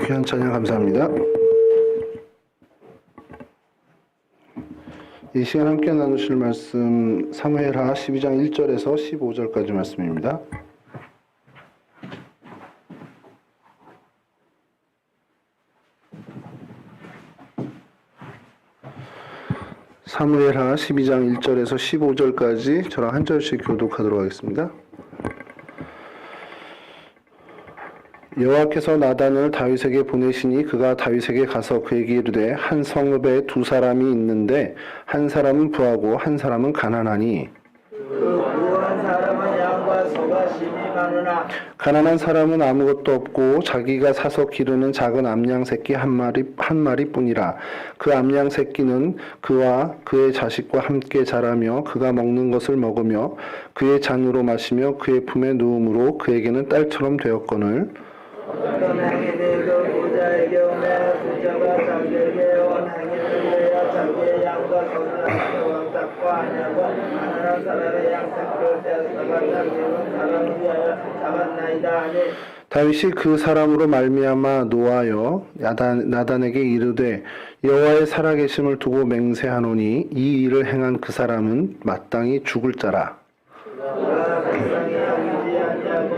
귀한 찬양 감사합니다. 이 시간 함께 나누실 말씀 사무엘하 12장 1절에서 15절까지 말씀입니다. 사무엘하 12장 1절에서 15절까지 저랑 한 절씩 교독하도록 하겠습니다. 여호와께서 나단을 다윗에게 보내시니 그가 다윗에게 가서 그에게 이르되 한 성읍에 두 사람이 있는데 한 사람은 부하고 한 사람은 가난하니 부한 사람은 양과 소가 심이 많으나 가난한 사람은 아무것도 없고 자기가 사서 기르는 작은 암양 새끼 한 마리뿐이라. 그 암양 새끼는 그와 그의 자식과 함께 자라며 그가 먹는 것을 먹으며 그의 잔으로 마시며 그의 품에 누움으로 그에게는 딸처럼 되었거늘 어떤 행인이 그 부자에게 오매 부자가 자기에게 온 행인을 위하여 자기의 양과 소를 왕잡고 하냐고 가난한 사람의 양새끼를 떼어다가 자기는 사람을 위하여 잡았나이다 하니 다윗이 그 사람으로 말미암아 노하여 나단에게 이르되 여호와의 살아계심을 두고 맹세하노니 이 일을 행한 그 사람은 마땅히 죽을 자라. 그가 백성이 여기지 아니하고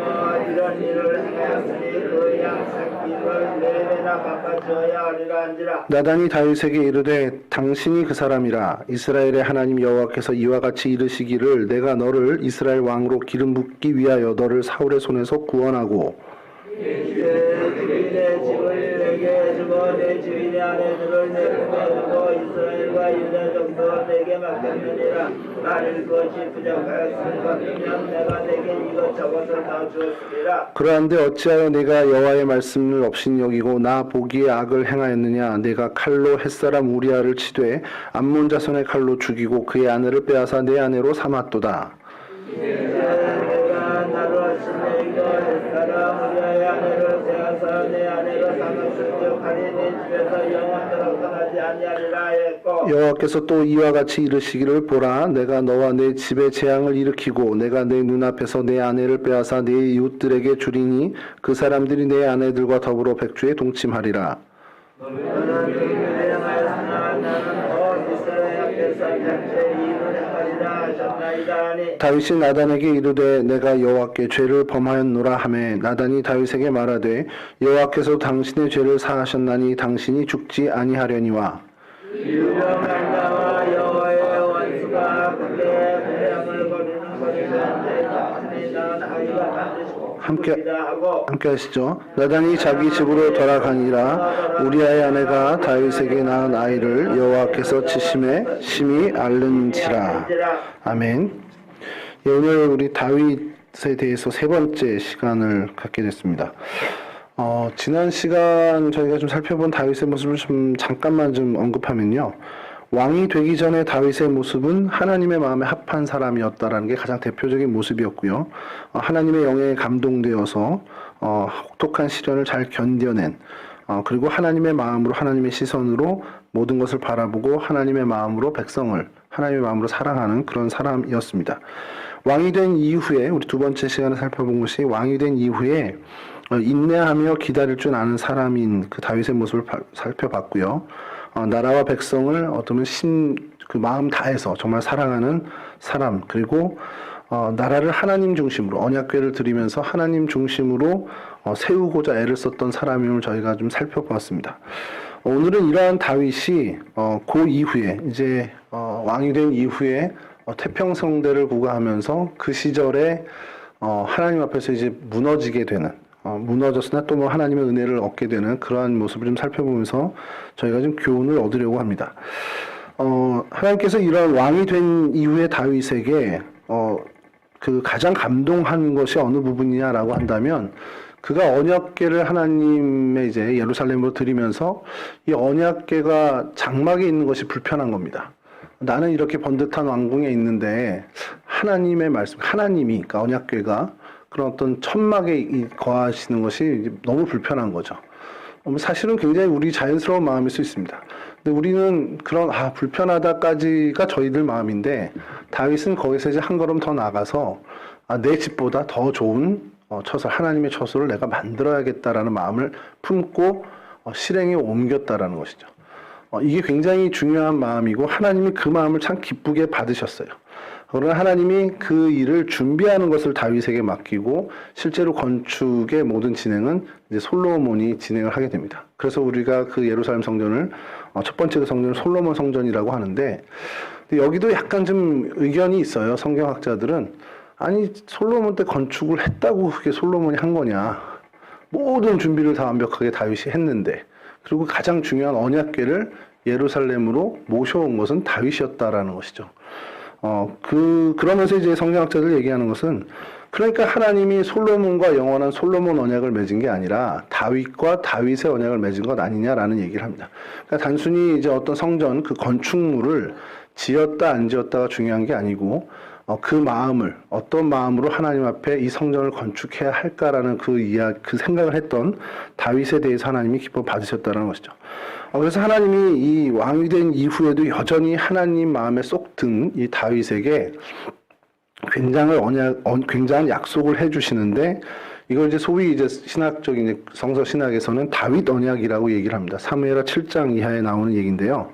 이런 일을 행하였으니 그 양새끼를 네 배나 바꿔줘야 하리라 한지라. 나단이 다윗에게 이르되 당신이 그 사람이라. 이스라엘의 하나님 여호와께서 이와 같이 이르시기를 내가 너를 이스라엘 왕으로 기름 붓기 위하여 너를 사울의 손에서 구원하고 주인의 집을 내게 주고 내 주인의 아내들을 내 품에 두고 이스라엘과 유다 정도 내게 맡겼느니라. 나를 그것이 부족하였을 것이면 내가 내게 이것저것을 다 주었으리라. 그러한데 어찌하여 내가 여호와의 말씀을 업신여기고 나 보기에 악을 행하였느냐. 내가 칼로 햇사람 우리아를 치되 암몬 자손의 칼로 죽이고 그의 아내를 빼앗아 내 아내로 삼았도다. 내가 나로 하신 이거 햇사람 우리아의 아내를 빼앗아 내 아내로 삼았으며 칼이 내 집에서 영원토록 떠나지 아니하리라 했고 여호와께서 또 이와 같이 이르시기를 보라 내가 너와 내 집에 재앙을 일으키고 내가 내 눈앞에서 내 아내를 빼앗아 내 이웃들에게 주리니 그 사람들이 내 아내들과 더불어 백주에 동침하리라. 너는 그를 행하였으나 나는 온 이스라엘 앞에서 백주의 일을 행하리라 하셨나이다 하니 다윗이 나단에게 이르되 내가 여호와께 죄를 범하였노라 하매 나단이 다윗에게 말하되 여호와께서 당신의 죄를 사하셨나니 당신이 죽지 아니하려니와 유명한 자와 여호와의 원수가 그의 불량을 거리는 것이었는데 당신이 낳은 아이가 반드시 죽으리라 하고 함께 하시죠. 나단이 자기 집으로 돌아가니라. 우리아의 아내가 다윗에게 낳은 아이를 여호와께서 치심에 심히 앓는지라. 아멘. 예, 오늘 우리 다윗에 대해서 세 번째 시간을 갖게 됐습니다. 지난 시간 저희가 좀 살펴본 다윗의 모습을 좀 잠깐만 좀 언급하면요. 왕이 되기 전에 다윗의 모습은 하나님의 마음에 합한 사람이었다라는 게 가장 대표적인 모습이었고요. 하나님의 영에 감동되어서 혹독한 시련을 잘 견뎌낸 그리고 하나님의 마음으로 하나님의 시선으로 모든 것을 바라보고 하나님의 마음으로 백성을 하나님의 마음으로 사랑하는 그런 사람이었습니다. 왕이 된 이후에 우리 두 번째 시간을 살펴본 것이 왕이 된 이후에 인내하며 기다릴 줄 아는 사람인 그 다윗의 모습을 살펴봤고요. 나라와 백성을 어쩌면 그 마음 다해서 정말 사랑하는 사람, 그리고 나라를 하나님 중심으로 언약궤를 드리면서 하나님 중심으로 세우고자 애를 썼던 사람임을 저희가 좀 살펴보았습니다. 오늘은 이러한 다윗이 그 이후에 이제 왕이 된 이후에 태평성대를 구가하면서 그 시절에 하나님 앞에서 이제 무너지게 되는 무너졌으나 또 뭐 하나님의 은혜를 얻게 되는 그러한 모습을 좀 살펴보면서 저희가 좀 교훈을 얻으려고 합니다. 하나님께서 이런 왕이 된 이후에 다윗에게 그 가장 감동한 것이 어느 부분이냐라고 한다면 그가 언약궤를 하나님의 이제 예루살렘으로 드리면서 이 언약궤가 장막에 있는 것이 불편한 겁니다. 나는 이렇게 번듯한 왕궁에 있는데 하나님의 말씀, 하나님이 그러니까 언약궤가 그런 어떤 천막에 거하시는 것이 너무 불편한 거죠. 사실은 굉장히 우리 자연스러운 마음일 수 있습니다. 근데 우리는 그런 불편하다까지가 저희들 마음인데 다윗은 거기서 이제 한 걸음 더 나가서 내 집보다 더 좋은 처소, 하나님의 처소를 내가 만들어야겠다라는 마음을 품고 실행에 옮겼다라는 것이죠. 이게 굉장히 중요한 마음이고 하나님이 그 마음을 참 기쁘게 받으셨어요. 그러나 하나님이 그 일을 준비하는 것을 다윗에게 맡기고 실제로 건축의 모든 진행은 이제 솔로몬이 진행을 하게 됩니다. 그래서 우리가 그 예루살렘 성전을 첫 번째 그 성전을 솔로몬 성전이라고 하는데 여기도 약간 좀 의견이 있어요. 성경학자들은 아니 솔로몬 때 건축을 했다고 그게 솔로몬이 한 거냐. 모든 준비를 다 완벽하게 다윗이 했는데 그리고 가장 중요한 언약궤를 예루살렘으로 모셔온 것은 다윗이었다라는 것이죠. 그러면서 이제 성경학자들 얘기하는 것은 그러니까 하나님이 솔로몬과 영원한 솔로몬 언약을 맺은 게 아니라 다윗과 다윗의 언약을 맺은 것 아니냐라는 얘기를 합니다. 그러니까 단순히 이제 어떤 성전 그 건축물을 지었다 안 지었다가 중요한 게 아니고 그 마음을 어떤 마음으로 하나님 앞에 이 성전을 건축해야 할까라는 그 생각을 했던 다윗에 대해서 하나님이 기뻐 받으셨다는 것이죠. 그래서 하나님이 이 왕이 된 이후에도 여전히 하나님 마음에 쏙 든 이 다윗에게 굉장한 약속을 해주시는데 이걸 이제 소위 이제 신학적인 성서 신학에서는 다윗 언약이라고 얘기를 합니다. 사무엘하 7장 이하에 나오는 얘기인데요.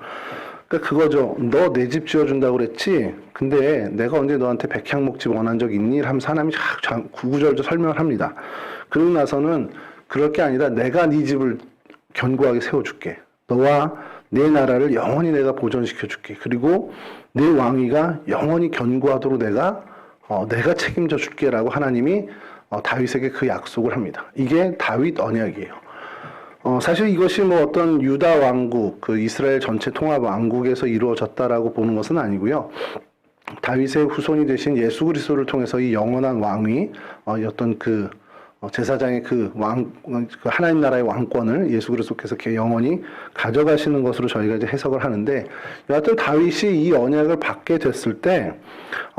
그러니까 그거죠. 너 내 집 지어준다고 그랬지? 근데 내가 언제 너한테 백향목집 원한 적 있니? 하면서 하나님이 구구절절 설명을 합니다. 그러고 나서는 그럴 게 아니라 내가 네 집을 견고하게 세워줄게. 너와 내 나라를 영원히 내가 보존시켜줄게. 그리고 내 왕위가 영원히 견고하도록 내가 책임져 줄게라고 하나님이 다윗에게 그 약속을 합니다. 이게 다윗 언약이에요. 사실 이것이 뭐 어떤 유다 왕국, 그 이스라엘 전체 통합 왕국에서 이루어졌다라고 보는 것은 아니고요. 다윗의 후손이 되신 예수 그리스도를 통해서 이 영원한 왕위, 어떤 그 제사장의 그 하나님 나라의 왕권을 예수 그리스도께서 영원히 가져가시는 것으로 저희가 이제 해석을 하는데, 여하튼 다윗이 이 언약을 받게 됐을 때,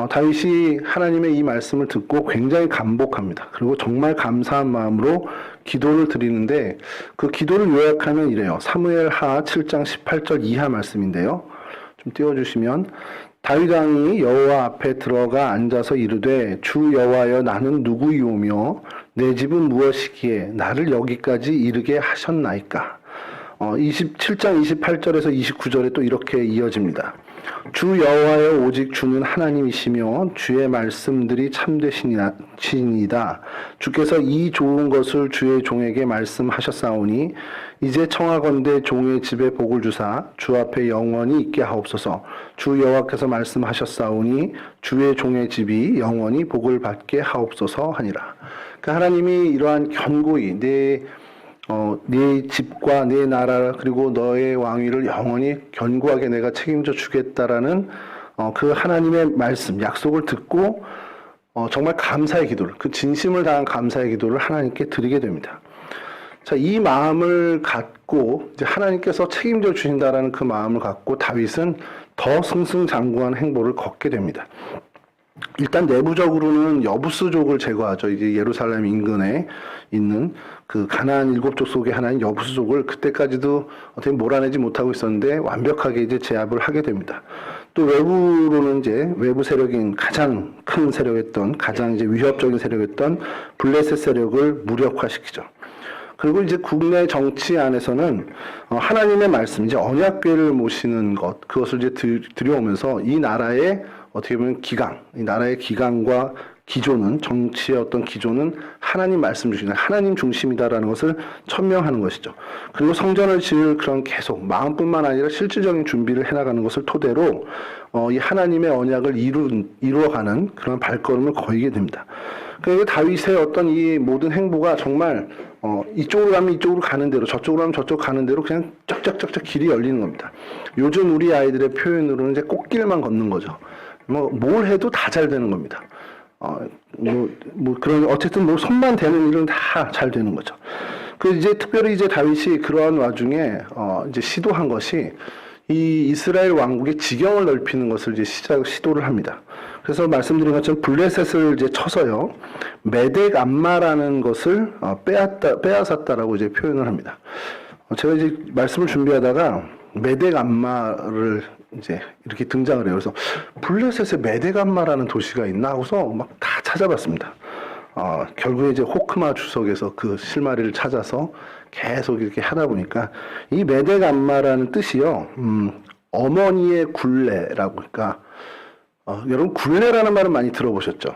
다윗이 하나님의 이 말씀을 듣고 굉장히 감복합니다. 그리고 정말 감사한 마음으로 기도를 드리는데, 그 기도를 요약하면 이래요. 사무엘하 7장 18절 이하 말씀인데요. 좀 띄워주시면, 다윗 왕이 여호와 앞에 들어가 앉아서 이르되 주 여호와여 나는 누구이오며 내 집은 무엇이기에 나를 여기까지 이르게 하셨나이까. 27장 28절에서 29절에 또 이렇게 이어집니다. 주 여호와여 오직 주는 하나님이시며 주의 말씀들이 참되시니이다. 주께서 이 좋은 것을 주의 종에게 말씀하셨사오니 이제 청하건대 종의 집에 복을 주사 주 앞에 영원히 있게 하옵소서. 주 여호와께서 말씀하셨사오니 주의 종의 집이 영원히 복을 받게 하옵소서 하니라. 그러니까 하나님이 이러한 견고히 네 집과 네 나라 그리고 너의 왕위를 영원히 견고하게 내가 책임져 주겠다라는 그 하나님의 말씀, 약속을 듣고 정말 감사의 기도를, 그 진심을 다한 감사의 기도를 하나님께 드리게 됩니다. 자, 이 마음을 갖고 이제 하나님께서 책임져 주신다라는 그 마음을 갖고 다윗은 더 승승장구한 행보를 걷게 됩니다. 일단 내부적으로는 여부스족을 제거하죠. 이제 예루살렘 인근에 있는 그 가나안 7족 속의 하나인 여부스족을 그때까지도 어떻게 몰아내지 못하고 있었는데 완벽하게 이제 제압을 하게 됩니다. 또 외부로는 이제 외부 세력인 가장 큰 세력이었던 가장 이제 위협적인 세력이었던 블레셋 세력을 무력화시키죠. 그리고 이제 국내 정치 안에서는 하나님의 말씀, 이제 언약궤를 모시는 것, 그것을 이제 들여오면서 이 나라의 어떻게 보면 이 나라의 기강과 기조는, 정치의 어떤 기조는 하나님 말씀 중심이다, 하나님 중심이다라는 것을 천명하는 것이죠. 그리고 성전을 지을 그런 계속 마음뿐만 아니라 실질적인 준비를 해나가는 것을 토대로 이 하나님의 언약을 이루어가는 그런 발걸음을 거이게 됩니다. 그러니까 다윗의 어떤 이 모든 행보가 정말 이쪽으로 가면 이쪽으로 가는 대로, 저쪽으로 가면 저쪽 가는 대로 그냥 쩍쩍쩍쩍 길이 열리는 겁니다. 요즘 우리 아이들의 표현으로는 이제 꽃길만 걷는 거죠. 뭘 해도 다 잘 되는 겁니다. 그런, 어쨌든 손만 대는 일은 다 잘 되는 거죠. 이제 특별히 이제 다윗이 그러한 와중에, 이제 시도한 것이 이 이스라엘 왕국의 지경을 넓히는 것을 이제 시도를 합니다. 그래서 말씀드린 것처럼 블레셋을 이제 쳐서요, 메덱 암마라는 것을 빼앗았다라고 이제 표현을 합니다. 제가 이제 말씀을 준비하다가 메덱 암마를 이제 이렇게 등장을 해요. 그래서 블레셋에 메덱 암마라는 도시가 있나 하고서 막 다 찾아봤습니다. 결국에 이제 호크마 주석에서 그 실마리를 찾아서 계속 이렇게 하다 보니까 이 메덱암마라는 뜻이요, 어머니의 굴레라고. 그러니까 여러분 굴레라는 말은 많이 들어보셨죠?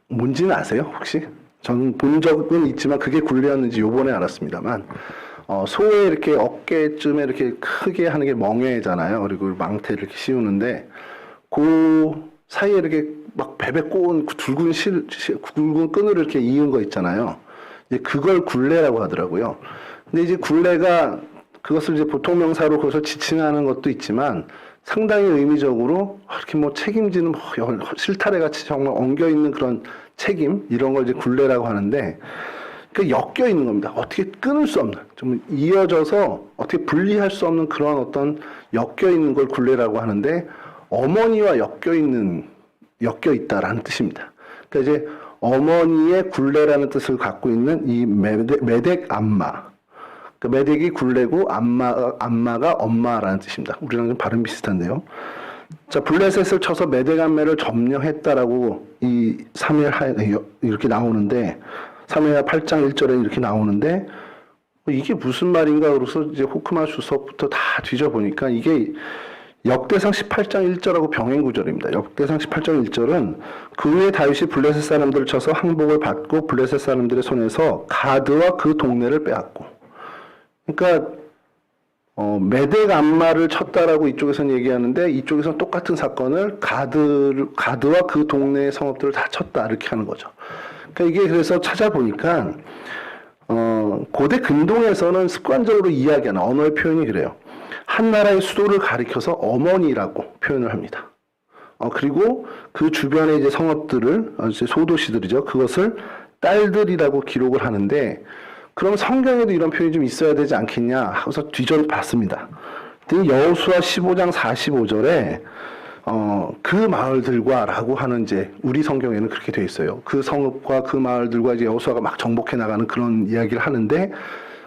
뭔지는 아세요 혹시? 저는 본 적은 있지만 그게 굴레였는지 요번에 알았습니다만, 소의 이렇게 어깨쯤에 이렇게 크게 하는 게 멍에잖아요. 그리고 망태를 이렇게 씌우는데 그 사이에 이렇게 막 베베 꼬은 굵은 끈으로 이렇게 이은 거 있잖아요. 이제 그걸 굴레라고 하더라고요. 근데 이제 굴레가 그것을 이제 보통 명사로 그것을 지칭하는 것도 있지만 상당히 의미적으로 이렇게 뭐 책임지는 실타래 같이 정말 엉겨 있는 그런 책임, 이런 걸 이제 굴레라고 하는데, 그 엮여 있는 겁니다. 어떻게 끊을 수 없는, 좀 이어져서 어떻게 분리할 수 없는 그런 어떤 엮여 있는 걸 굴레라고 하는데, 어머니와 엮여 있다라는 뜻입니다. 그러니까 이제 어머니의 굴레라는 뜻을 갖고 있는 이 메덱암마. 그 메덱이 굴레고 암마가 엄마라는 뜻입니다. 우리랑 좀 발음 비슷한데요. 자, 블레셋을 쳐서 메덱암마를 점령했다라고 이 사무엘 이렇게 나오는데, 사무엘 8장 1절에 이렇게 나오는데, 이게 무슨 말인가 그래서 이제 호크마 주석부터 다 뒤져보니까 이게 역대상 18장 1절하고 병행 구절입니다. 역대상 18장 1절은 그 후에 다윗이 블레셋 사람들을 쳐서 항복을 받고 블레셋 사람들의 손에서 가드와 그 동네를 빼앗고. 그러니까 메덱암마를 쳤다라고 이쪽에서는 얘기하는데 이쪽에서는 똑같은 사건을 가드와 그 동네의 성읍들을 다 쳤다 이렇게 하는 거죠. 그러니까 이게 그래서 찾아보니까 고대 근동에서는 습관적으로 이야기하는 언어의 표현이 그래요. 한 나라의 수도를 가리켜서 어머니라고 표현을 합니다. 그리고 그 주변의 이제 성읍들을, 이제 소도시들이죠. 그것을 딸들이라고 기록을 하는데, 그럼 성경에도 이런 표현이 좀 있어야 되지 않겠냐 하고서 뒤져봤습니다. 여호수아 15장 45절에 그 마을들과 라고 하는 이제 우리 성경에는 그렇게 되어 있어요. 그 성읍과 그 마을들과 이제 여호수아가 막 정복해 나가는 그런 이야기를 하는데,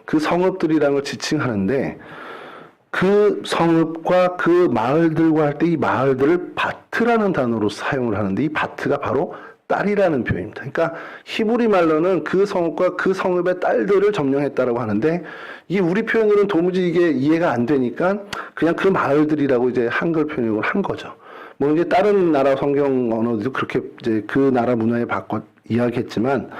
그 성읍들이라는 걸 지칭하는데, 그 성읍과 그 마을들과 할 때 이 마을들을 바트라는 단어로 사용을 하는데, 이 바트가 바로 딸이라는 표현입니다. 그러니까 히브리 말로는 그 성읍과 그 성읍의 딸들을 점령했다라고 하는데, 이게 우리 표현으로는 도무지 이게 이해가 안 되니까 그냥 그 마을들이라고 이제 한글 표현을 한 거죠. 뭐 이제 다른 나라 성경 언어도 그렇게 이제 그 나라 문화에 바꿔 이야기했지만,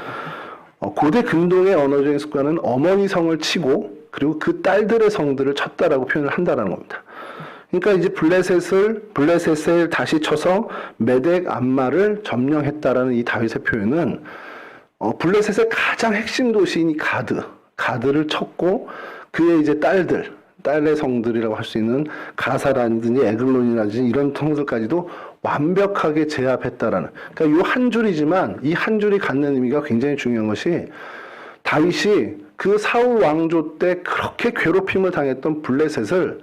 고대 근동의 언어적인 습관은 어머니 성을 치고 그리고 그 딸들의 성들을 쳤다라고 표현을 한다라는 겁니다. 그러니까 이제 블레셋을 다시 쳐서 메덱암마를 점령했다라는 이 다윗의 표현은 블레셋의 가장 핵심 도시인 이 가드를 쳤고 그의 이제 딸의 성들이라고 할 수 있는 가사라든지 에글론이라든지 이런 성들까지도 완벽하게 제압했다라는. 그러니까 이 한 줄이지만 이 한 줄이 갖는 의미가 굉장히 중요한 것이, 다윗이 그 사울 왕조 때 그렇게 괴롭힘을 당했던 블레셋을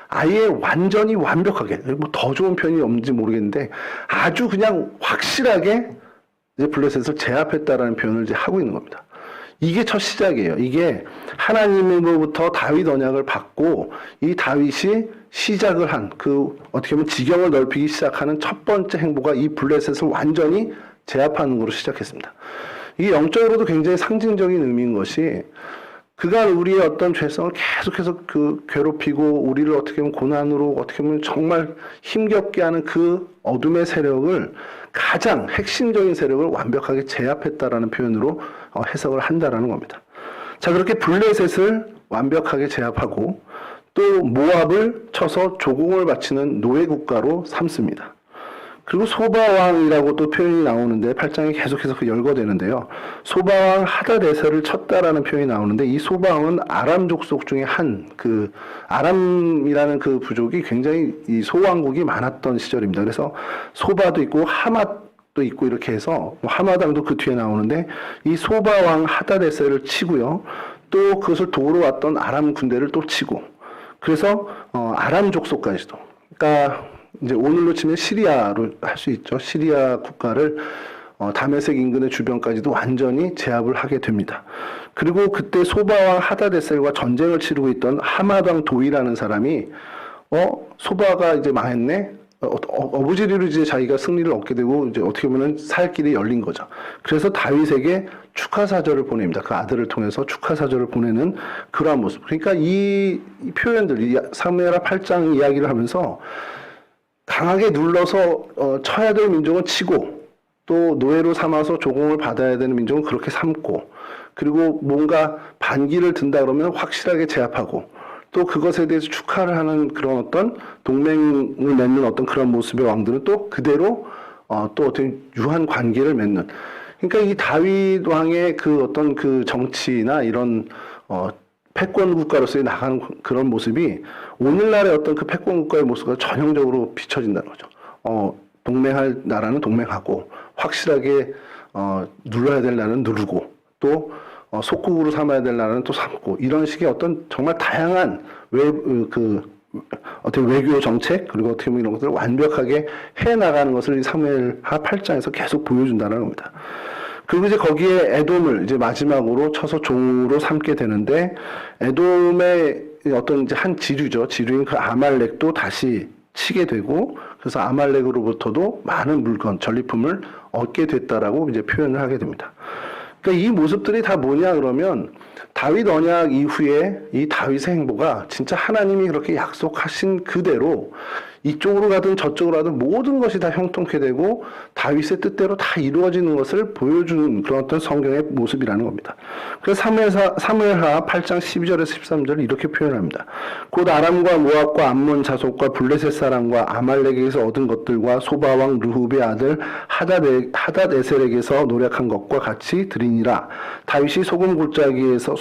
아예 완전히 완벽하게, 뭐 더 좋은 표현이 없는지 모르겠는데 아주 그냥 확실하게 이제 블레셋을 제압했다라는 표현을 이제 하고 있는 겁니다. 이게 첫 시작이에요. 이게 하나님으로부터 다윗 언약을 받고 이 다윗이 시작을 한 그 어떻게 보면 지경을 넓히기 시작하는 첫 번째 행보가 이 블레셋을 완전히 제압하는 것으로 시작했습니다. 이게 영적으로도 굉장히 상징적인 의미인 것이, 그간 우리의 어떤 죄성을 계속해서 괴롭히고 우리를 어떻게 보면 고난으로 어떻게 보면 정말 힘겹게 하는 그 어둠의 세력을, 가장 핵심적인 세력을 완벽하게 제압했다라는 표현으로 해석을 한다라는 겁니다. 자, 그렇게 블레셋을 완벽하게 제압하고 또 모압을 쳐서 조공을 바치는 노예 국가로 삼습니다. 그리고 소바왕이라고 또 표현이 나오는데 8장에 계속해서 열거되는데요. 소바왕 하다데셀을 쳤다라는 표현이 나오는데, 이 소바왕은 아람 족속 중에 아람이라는 그 부족이 굉장히 이 소왕국이 많았던 시절입니다. 그래서 소바도 있고 하맛도 있고 이렇게 해서 하마당도 그 뒤에 나오는데, 이 소바왕 하다데셀을 치고요. 또 그것을 도우러 왔던 아람 군대를 또 치고, 그래서 아람 족속까지도, 그러니까 이제 오늘로 치면 시리아로 할 수 있죠. 시리아 국가를 다메섹 인근의 주변까지도 완전히 제압을 하게 됩니다. 그리고 그때 소바왕 하다데셀과 전쟁을 치르고 있던 하맛왕 도이라는 사람이 소바가 이제 망했네. 어부지리로 이제 자기가 승리를 얻게 되고 이제 어떻게 보면 살 길이 열린 거죠. 그래서 다윗에게 축하 사절을 보냅니다. 그 아들을 통해서 축하 사절을 보내는 그러한 모습. 그러니까 이 표현들, 이 사무엘하 8장 이야기를 하면서 강하게 눌러서 쳐야 될 민족은 치고 또 노예로 삼아서 조공을 받아야 되는 민족은 그렇게 삼고 그리고 뭔가 반기를 든다 그러면 확실하게 제압하고 또 그것에 대해서 축하를 하는 그런 어떤 동맹을 맺는 어떤 그런 모습의 왕들은 또 그대로 또 어떤 유한 관계를 맺는. 그러니까 이 다윗 왕의 그 어떤 그 정치나 이런 패권 국가로서의 나가는 그런 모습이 오늘날의 어떤 그 패권 국가의 모습과 전형적으로 비춰진다는 거죠. 동맹할 나라는 동맹하고 확실하게 눌러야 될 나라는 누르고 또 속국으로 삼아야 될 나라는 또 삼고 이런 식의 어떤 정말 다양한 어떻게 외교 정책 그리고 어떻게 보면 이런 것들을 완벽하게 해 나가는 것을 이 사무엘하 8장에서 계속 보여준다는 겁니다. 그리고 이제 거기에 에돔을 이제 마지막으로 쳐서 종으로 삼게 되는데 에돔의 어떤 이제 한 지류죠. 지류인 그 아말렉도 다시 치게 되고 그래서 아말렉으로부터도 많은 물건 전리품을 얻게 됐다라고 이제 표현을 하게 됩니다. 그러니까 이 모습들이 다 뭐냐 그러면 다윗 언약 이후에 이 다윗의 행보가 진짜 하나님이 그렇게 약속하신 그대로 이쪽으로 가든 저쪽으로 가든 모든 것이 다 형통케 되고 다윗의 뜻대로 다 이루어지는 것을 보여주는 그런 어떤 성경의 모습이라는 겁니다. 그래서 사무엘하 8장 12절에서 13절을 이렇게 표현합니다. 곧 아람과 모압과 암몬 자손과 블레셋 사람과 아말렉에게서 얻은 것들과 소바왕 르굽의 아들 하닷에셀에게서 노력한 것과 같이 드리니라. 다윗이 소돔 골짜기에서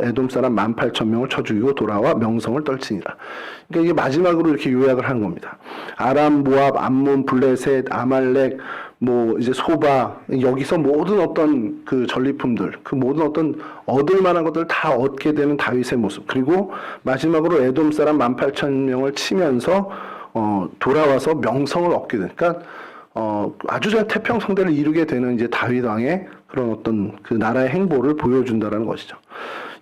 에돔 사람 18,000명을 쳐 죽이고 돌아와 명성을 떨치니라. 그러니까 이게 마지막으로 이렇게 요약을 하는 겁니다. 아람, 모압, 암몬, 블레셋, 아말렉, 이제 소바, 여기서 모든 어떤 그 전리품들, 그 모든 어떤 얻을 만한 것들을 다 얻게 되는 다윗의 모습. 그리고 마지막으로 에돔 사람 18,000명을 치면서, 돌아와서 명성을 얻게 되는. 그러니까, 아주 전 태평성대를 이루게 되는 이제 다윗 왕의 그런 어떤 그 나라의 행보를 보여준다라는 것이죠.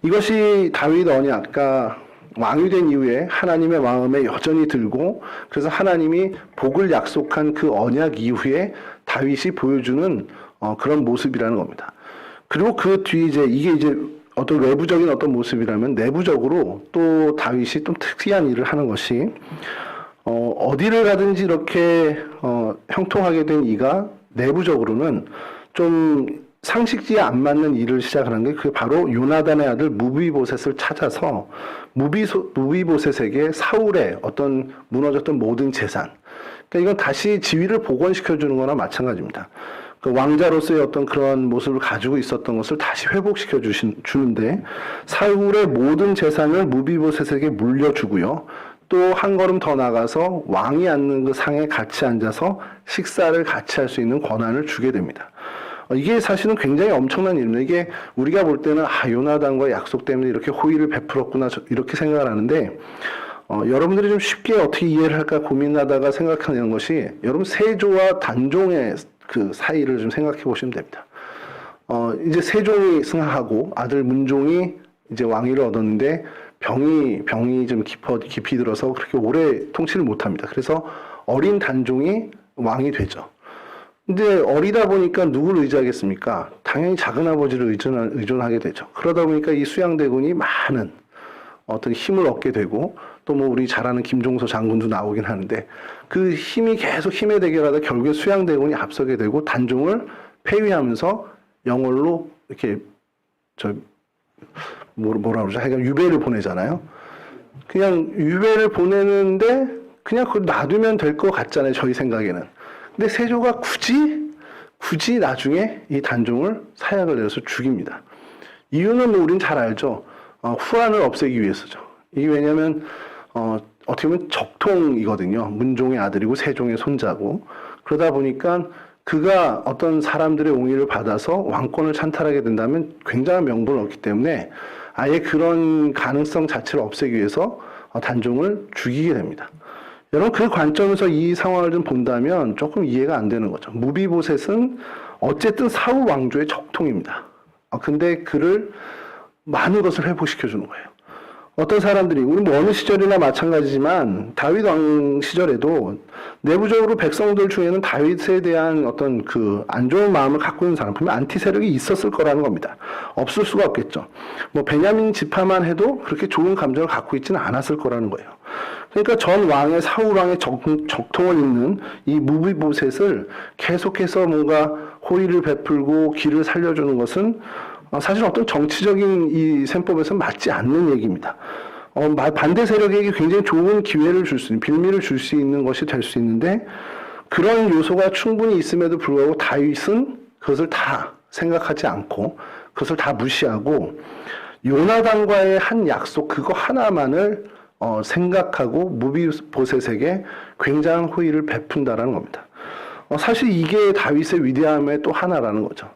이것이 다윗 언약, 그러니까 왕이 된 이후에 하나님의 마음에 여전히 들고 그래서 하나님이 복을 약속한 그 언약 이후에 다윗이 보여주는 그런 모습이라는 겁니다. 그리고 그 뒤에 이게 어떤 외부적인 어떤 모습이라면 내부적으로 또 다윗이 좀 특이한 일을 하는 것이 어디를 가든지 이렇게 형통하게 된 이가 내부적으로는 좀 상식지에 안 맞는 일을 시작하는 게 그게 바로 요나단의 아들 무비보셋을 찾아서 무비보셋에게 사울의 어떤 무너졌던 모든 재산, 그러니까 이건 다시 지위를 복원시켜 주는 거나 마찬가지입니다. 그 왕자로서의 어떤 그런 모습을 가지고 있었던 것을 다시 회복시켜 주는데 사울의 모든 재산을 무비보셋에게 물려주고요. 또 한 걸음 더 나가서 왕이 앉는 그 상에 같이 앉아서 식사를 같이 할 수 있는 권한을 주게 됩니다. 이게 사실은 굉장히 엄청난 일입니다. 이게 우리가 볼 때는 요나단과의 약속 때문에 이렇게 호의를 베풀었구나 이렇게 생각을 하는데 여러분들이 좀 쉽게 어떻게 이해를 할까 고민하다가 생각하는 것이 여러분 세조와 단종의 그 사이를 좀 생각해 보시면 됩니다. 이제 세종이 승하하고 아들 문종이 이제 왕위를 얻었는데 병이 좀 깊이 들어서 그렇게 오래 통치를 못합니다. 그래서 어린 단종이 왕이 되죠. 근데 어리다 보니까 누구를 의지하겠습니까? 당연히 작은아버지를 의존하게 되죠. 그러다 보니까 이 수양대군이 많은 어떤 힘을 얻게 되고 또 우리 잘 아는 김종서 장군도 나오긴 하는데 그 힘이 계속 힘의 대결하다 결국에 수양대군이 앞서게 되고 단종을 폐위하면서 영월로 이렇게 뭐라 그러죠? 하여간 유배를 보내잖아요. 그냥 유배를 보내는데 그냥 그걸 놔두면 될 것 같잖아요. 저희 생각에는. 근데 세조가 굳이 나중에 이 단종을 사약을 내려서 죽입니다. 이유는 우린 잘 알죠. 후한을 없애기 위해서죠. 이게 왜냐면 어떻게 보면 적통이거든요. 문종의 아들이고 세종의 손자고 그러다 보니까 그가 어떤 사람들의 옹의를 받아서 왕권을 찬탈하게 된다면 굉장한 명분을 얻기 때문에 아예 그런 가능성 자체를 없애기 위해서 단종을 죽이게 됩니다. 여러분 그 관점에서 이 상황을 좀 본다면 조금 이해가 안 되는 거죠. 무비보셋은 어쨌든 사울 왕조의 적통입니다. 근데 그를 많은 것을 회복시켜 주는 거예요. 어떤 사람들이 우리 뭐 어느 시절이나 마찬가지지만 다윗 왕 시절에도 내부적으로 백성들 중에는 다윗에 대한 어떤 그 안 좋은 마음을 갖고 있는 사람, 그러면 안티 세력이 있었을 거라는 겁니다. 없을 수가 없겠죠. 뭐 베냐민 지파만 해도 그렇게 좋은 감정을 갖고 있지는 않았을 거라는 거예요. 그러니까 전 왕의 사울 왕의 적통을 잇는 이 무비보셋을 계속해서 뭔가 호의를 베풀고 길을 살려주는 것은 사실 어떤 정치적인 이 셈법에서는 맞지 않는 얘기입니다. 반대 세력에게 굉장히 좋은 기회를 줄 수 있는, 빌미를 줄 수 있는 것이 될 수 있는데 그런 요소가 충분히 있음에도 불구하고 다윗은 그것을 다 생각하지 않고 그것을 다 무시하고 요나단과의 한 약속 그거 하나만을 생각하고 무비보셋에게 굉장한 호의를 베푼다라는 겁니다. 사실 이게 다윗의 위대함의 또 하나라는 거죠.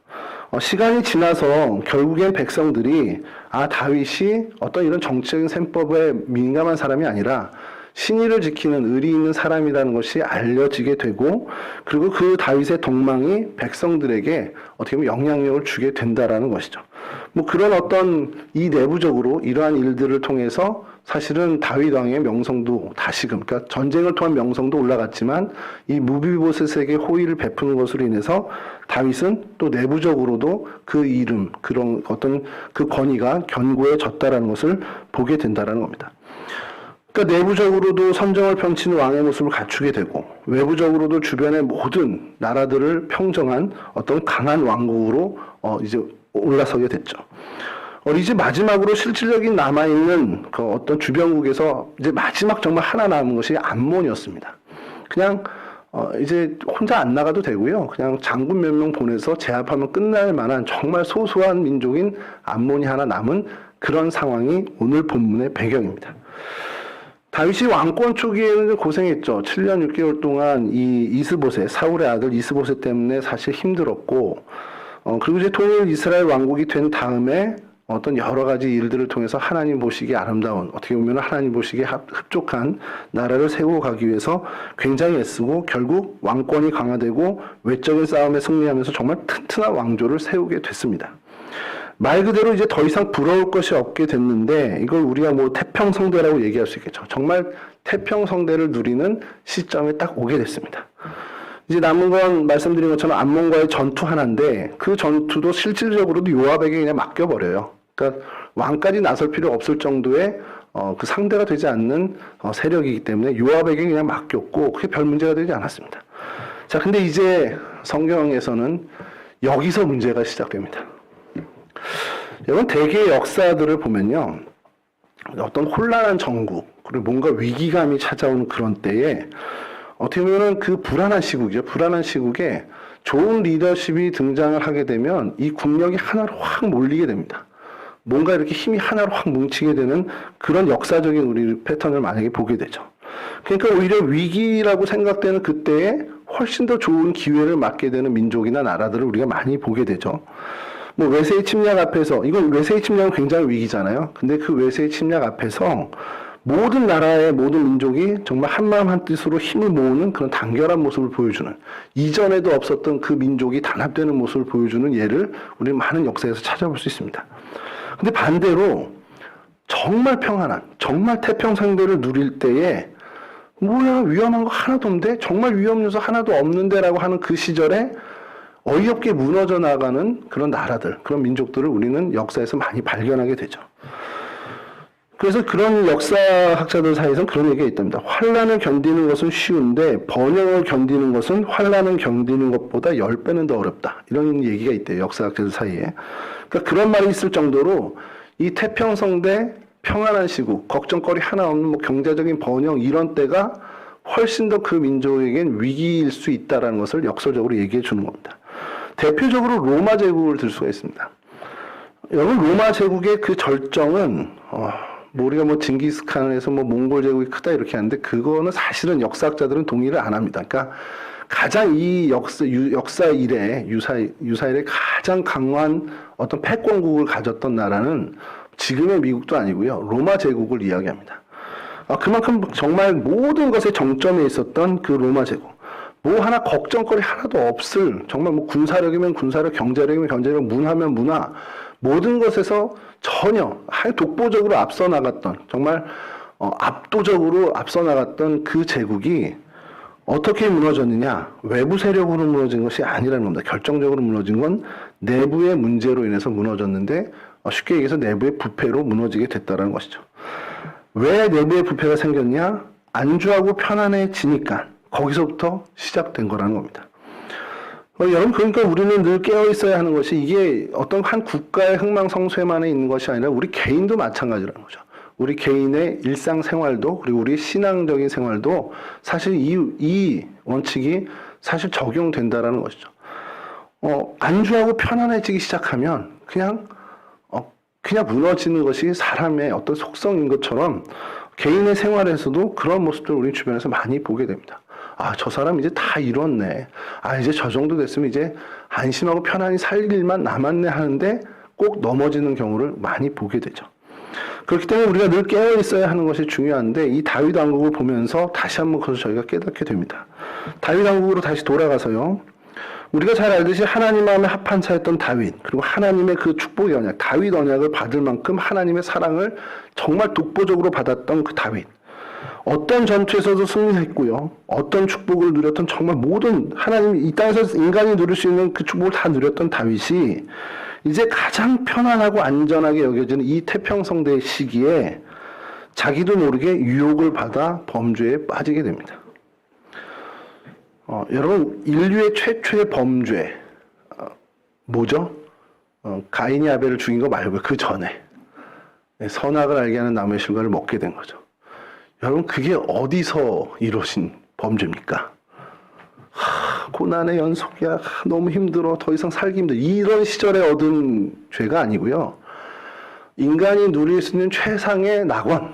시간이 지나서 결국엔 백성들이 다윗이 어떤 이런 정치적인 셈법에 민감한 사람이 아니라 신의를 지키는 의리 있는 사람이라는 것이 알려지게 되고 그리고 그 다윗의 덕망이 백성들에게 어떻게 보면 영향력을 주게 된다라는 것이죠. 뭐 그런 어떤 이 내부적으로 이러한 일들을 통해서 사실은 다윗 왕의 명성도 다시금 그러니까 전쟁을 통한 명성도 올라갔지만 이 무비보셋에게 호의를 베푸는 것으로 인해서 다윗은 또 내부적으로도 그 이름 그런 어떤 그 권위가 견고해졌다라는 것을 보게 된다라는 겁니다. 그러니까 내부적으로도 선정을 펼치는 왕의 모습을 갖추게 되고 외부적으로도 주변의 모든 나라들을 평정한 어떤 강한 왕국으로 이제 올라서게 됐죠. 이제 마지막으로 실질적인 남아있는 그 어떤 주변국에서 이제 마지막 정말 하나 남은 것이 암몬이었습니다. 그냥 이제 혼자 안 나가도 되고요. 그냥 장군 몇 명 보내서 제압하면 끝날 만한 정말 소소한 민족인 암몬이 하나 남은 그런 상황이 오늘 본문의 배경입니다. 다윗이 왕권 초기에는 고생했죠. 7년 6개월 동안 이 이스보셋, 사울의 아들 이스보셋 때문에 사실 힘들었고, 그리고 이제 통일 이스라엘 왕국이 된 다음에 어떤 여러 가지 일들을 통해서 하나님 보시기에 아름다운, 어떻게 보면 하나님 보시기에 흡족한 나라를 세우고 가기 위해서 굉장히 애쓰고 결국 왕권이 강화되고 외적인 싸움에 승리하면서 정말 튼튼한 왕조를 세우게 됐습니다. 말 그대로 이제 더 이상 부러울 것이 없게 됐는데 이걸 우리가 뭐 태평성대라고 얘기할 수 있겠죠. 정말 태평성대를 누리는 시점에 딱 오게 됐습니다. 이제 남은 건 말씀드린 것처럼 암몬과의 전투 하나인데 그 전투도 실질적으로도 요압에게 그냥 맡겨버려요. 그러니까 왕까지 나설 필요 없을 정도의 그 상대가 되지 않는 세력이기 때문에 요압에게 그냥 맡겼고 그게 별 문제가 되지 않았습니다. 자, 근데 이제 성경에서는 여기서 문제가 시작됩니다. 여러분 대개의 역사들을 보면요. 어떤 혼란한 정국 그리고 뭔가 위기감이 찾아오는 그런 때에 어떻게 보면 그 불안한 시국이죠. 불안한 시국에 좋은 리더십이 등장을 하게 되면 이 국력이 하나로 확 몰리게 됩니다. 뭔가 이렇게 힘이 하나로 확 뭉치게 되는 그런 역사적인 우리 패턴을 만약에 보게 되죠. 그러니까 오히려 위기라고 생각되는 그때에 훨씬 더 좋은 기회를 맞게 되는 민족이나 나라들을 우리가 많이 보게 되죠. 뭐 외세의 침략 앞에서 이건 외세의 침략은 굉장히 위기잖아요. 근데 그 외세의 침략 앞에서 모든 나라의 모든 민족이 정말 한마음 한뜻으로 힘을 모으는 그런 단결한 모습을 보여주는 이전에도 없었던 그 민족이 단합되는 모습을 보여주는 예를 우리는 많은 역사에서 찾아볼 수 있습니다. 근데 반대로 정말 평안한 정말 태평성대를 누릴 때에 뭐야 위험한 거 하나도 없는데 정말 위험 요소 하나도 없는데라고 하는 그 시절에 어이없게 무너져 나가는 그런 나라들, 그런 민족들을 우리는 역사에서 많이 발견하게 되죠. 그래서 그런 역사학자들 사이에서는 그런 얘기가 있답니다. 환란을 견디는 것은 쉬운데 번영을 견디는 것은 환란을 견디는 것보다 10배는 더 어렵다. 이런 얘기가 있대요. 역사학자들 사이에. 그러니까 그런 말이 있을 정도로 이 태평성대 평안한 시국, 걱정거리 하나 없는 뭐 경제적인 번영 이런 때가 훨씬 더 그 민족에겐 위기일 수 있다는 것을 역설적으로 얘기해 주는 겁니다. 대표적으로 로마 제국을 들 수가 있습니다. 여러분 로마 제국의 그 절정은 뭐 우리가 뭐 징기스칸에서 뭐 몽골 제국이 크다 이렇게 하는데 그거는 사실은 역사학자들은 동의를 안 합니다. 그러니까 가장 이 역사 이래 유사 이래 가장 강한 어떤 패권국을 가졌던 나라는 지금의 미국도 아니고요. 로마 제국을 이야기합니다. 그만큼 정말 모든 것의 정점에 있었던 그 로마 제국. 뭐 하나 걱정거리 하나도 없을 정말 뭐 군사력이면 군사력, 경제력이면 경제력, 문화면 문화 모든 것에서 전혀 독보적으로 앞서 나갔던, 정말 압도적으로 앞서 나갔던 그 제국이 어떻게 무너졌느냐? 외부 세력으로 무너진 것이 아니라는 겁니다. 결정적으로 무너진 건 내부의 문제로 인해서 무너졌는데, 쉽게 얘기해서 내부의 부패로 무너지게 됐다는 것이죠. 왜 내부의 부패가 생겼냐? 안주하고 편안해지니까 거기서부터 시작된 거라는 겁니다. 여러분, 그러니까 우리는 늘 깨어 있어야 하는 것이, 이게 어떤 한 국가의 흥망성쇠만에 있는 것이 아니라 우리 개인도 마찬가지라는 거죠. 우리 개인의 일상생활도, 그리고 우리 신앙적인 생활도 사실 이 원칙이 사실 적용된다라는 것이죠. 안주하고 편안해지기 시작하면 그냥 무너지는 것이 사람의 어떤 속성인 것처럼 개인의 생활에서도 그런 모습들을 우리 주변에서 많이 보게 됩니다. 아, 저 사람 이제 다 이뤘네. 아, 이제 저 정도 됐으면 이제 안심하고 편안히 살 일만 남았네 하는데 꼭 넘어지는 경우를 많이 보게 되죠. 그렇기 때문에 우리가 늘 깨어 있어야 하는 것이 중요한데, 이 다윗 왕국을 보면서 다시 한번 그것을 저희가 깨닫게 됩니다. 다윗 왕국으로 다시 돌아가서요. 우리가 잘 알듯이 하나님 마음에 합한 자였던 다윗, 그리고 하나님의 그 축복의 언약, 다윗 언약을 받을 만큼 하나님의 사랑을 정말 독보적으로 받았던 그 다윗. 어떤 전투에서도 승리했고요. 어떤 축복을 누렸던, 정말 모든 하나님이 이 땅에서 인간이 누릴 수 있는 그 축복을 다 누렸던 다윗이 이제 가장 편안하고 안전하게 여겨지는 이 태평성대의 시기에 자기도 모르게 유혹을 받아 범죄에 빠지게 됩니다. 여러분, 인류의 최초의 범죄 뭐죠? 가인이 아벨을 죽인 거 말고요. 그 전에 선악을 알게 하는 나무의 실과를 먹게 된 거죠. 여러분, 그게 어디서 이루어진 범죄입니까? 고난의 연속이야. 너무 힘들어. 더 이상 살기 힘들어. 이런 시절에 얻은 죄가 아니고요. 인간이 누릴 수 있는 최상의 낙원.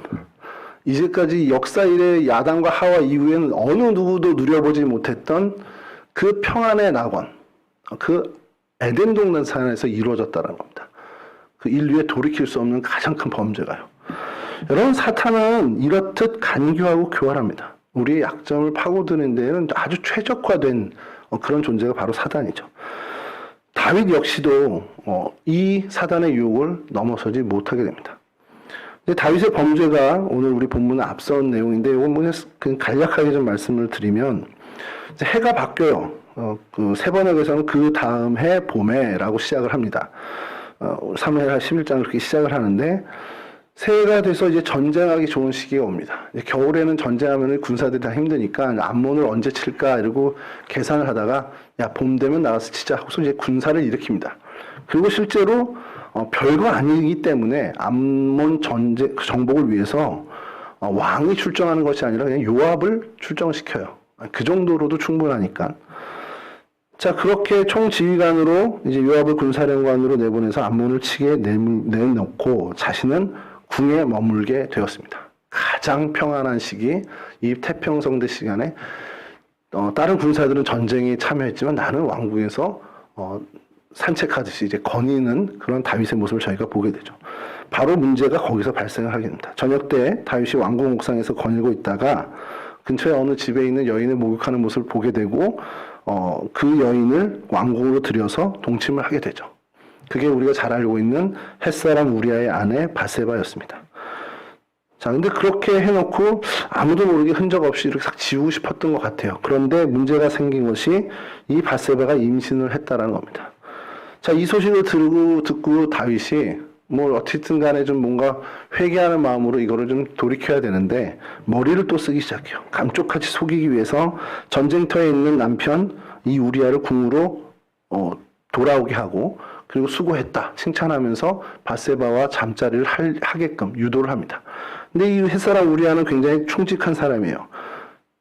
이제까지 역사 이래 야단과 하와 이후에는 어느 누구도 누려보지 못했던 그 평안의 낙원. 그 에덴 동산에서 이루어졌다는 겁니다. 그 인류에 돌이킬 수 없는 가장 큰 범죄가요. 여러분, 사탄은 이렇듯 간교하고 교활합니다. 우리의 약점을 파고드는 데는 아주 최적화된 그런 존재가 바로 사단이죠. 다윗 역시도 이 사단의 유혹을 넘어서지 못하게 됩니다. 근데 다윗의 범죄가 오늘 우리 본문에 앞선 내용인데, 이건 그냥 간략하게 좀 말씀을 드리면, 이제 해가 바뀌어요. 그 세번역에서는 그 다음 해 봄에라고 시작을 합니다. 사무엘하 11장 그렇게 시작을 하는데, 새해가 돼서 이제 전쟁하기 좋은 시기가 옵니다. 이제 겨울에는 전쟁하면 군사들이 다 힘드니까 암몬을 언제 칠까 이러고 계산을 하다가, 야, 봄 되면 나가서 치자 하고서 이제 군사를 일으킵니다. 그리고 실제로 별거 아니기 때문에 암몬 정복을 위해서 왕이 출정하는 것이 아니라 그냥 요압을 출정시켜요. 그 정도로도 충분하니까. 자, 그렇게 총지휘관으로 이제 요압을 군사령관으로 내보내서 암몬을 치게 내놓고 자신은 궁에 머물게 되었습니다. 가장 평안한 시기, 이 태평성대 시간에 다른 군사들은 전쟁에 참여했지만 나는 왕궁에서 산책하듯이 이제 거니는 그런 다윗의 모습을 저희가 보게 되죠. 바로 문제가 거기서 발생을 하게 됩니다. 저녁 때 다윗이 왕궁 옥상에서 거닐고 있다가 근처에 어느 집에 있는 여인을 목욕하는 모습을 보게 되고 그 여인을 왕궁으로 들여서 동침을 하게 되죠. 그게 우리가 잘 알고 있는 햇사람 우리아의 아내 바세바였습니다. 자, 근데 그렇게 해놓고 아무도 모르게 흔적 없이 이렇게 싹 지우고 싶었던 것 같아요. 그런데 문제가 생긴 것이 이 바세바가 임신을 했다라는 겁니다. 자, 이 소식을 듣고 다윗이 어쨌든 간에 좀 뭔가 회개하는 마음으로 이거를 좀 돌이켜야 되는데 머리를 또 쓰기 시작해요. 감쪽같이 속이기 위해서 전쟁터에 있는 남편 이 우리아를 궁으로 돌아오게 하고, 그리고 수고했다 칭찬하면서 바세바와 잠자리를 하게끔 유도를 합니다. 근데 이 햇사람 우리아는 굉장히 충직한 사람이에요.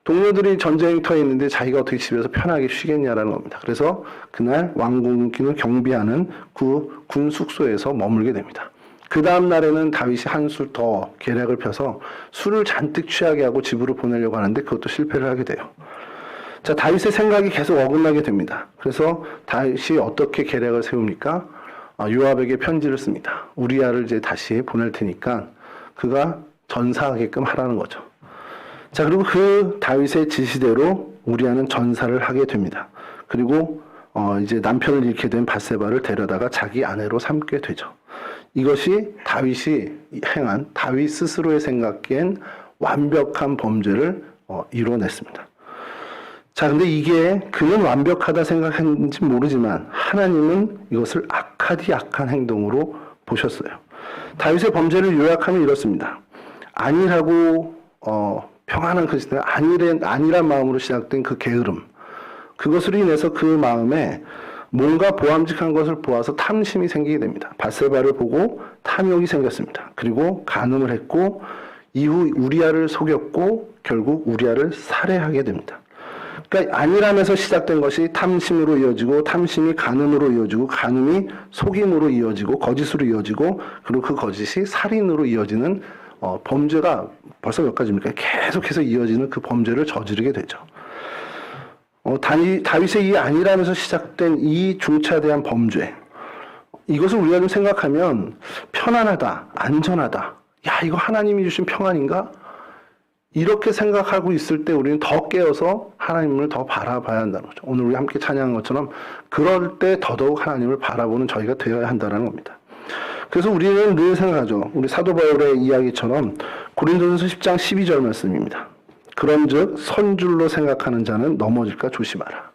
동료들이 전쟁터에 있는데 자기가 어떻게 집에서 편하게 쉬겠냐라는 겁니다. 그래서 그날 왕궁을 경비하는 그 군 숙소에서 머물게 됩니다. 그 다음 날에는 다윗이 한술 더 계략을 펴서 술을 잔뜩 취하게 하고 집으로 보내려고 하는데 그것도 실패를 하게 돼요. 자, 다윗의 생각이 계속 어긋나게 됩니다. 그래서 다윗이 어떻게 계략을 세웁니까? 요압에게 편지를 씁니다. 우리아를 이제 다시 보낼 테니까 그가 전사하게끔 하라는 거죠. 자, 그리고 그 다윗의 지시대로 우리아는 전사를 하게 됩니다. 그리고 이제 남편을 잃게 된 바세바를 데려다가 자기 아내로 삼게 되죠. 이것이 다윗이 행한 다윗 스스로의 생각엔 완벽한 범죄를 이뤄냈습니다. 자, 근데 이게 그는 완벽하다 생각했는지 모르지만 하나님은 이것을 악하디 악한 행동으로 보셨어요. 다윗의 범죄를 요약하면 이렇습니다. 안일하고 평안한 그 시대, 안일한 마음으로 시작된 그 게으름, 그것으로 인해서 그 마음에 뭔가 보암직한 것을 보아서 탐심이 생기게 됩니다. 밧세바를 보고 탐욕이 생겼습니다. 그리고 간음을 했고 이후 우리아를 속였고 결국 우리아를 살해하게 됩니다. 그러니까 안일함에서 시작된 것이 탐심으로 이어지고 탐심이 간음으로 이어지고 간음이 속임으로 이어지고 거짓으로 이어지고 그리고 그 거짓이 살인으로 이어지는 범죄가 벌써 몇 가지입니까? 계속해서 이어지는 그 범죄를 저지르게 되죠. 다윗의 이 안일함에서 시작된 이 중차대한 범죄, 이것을 우리가 좀 생각하면 편안하다, 안전하다, 야 이거 하나님이 주신 평안인가? 이렇게 생각하고 있을 때 우리는 더 깨어서 하나님을 더 바라봐야 한다는 거죠. 오늘 우리 함께 찬양한 것처럼 그럴 때 더더욱 하나님을 바라보는 저희가 되어야 한다는 겁니다. 그래서 우리는 늘 생각하죠. 우리 사도 바울의 이야기처럼 고린도전서 10장 12절 말씀입니다. 그런즉 선줄로 생각하는 자는 넘어질까 조심하라.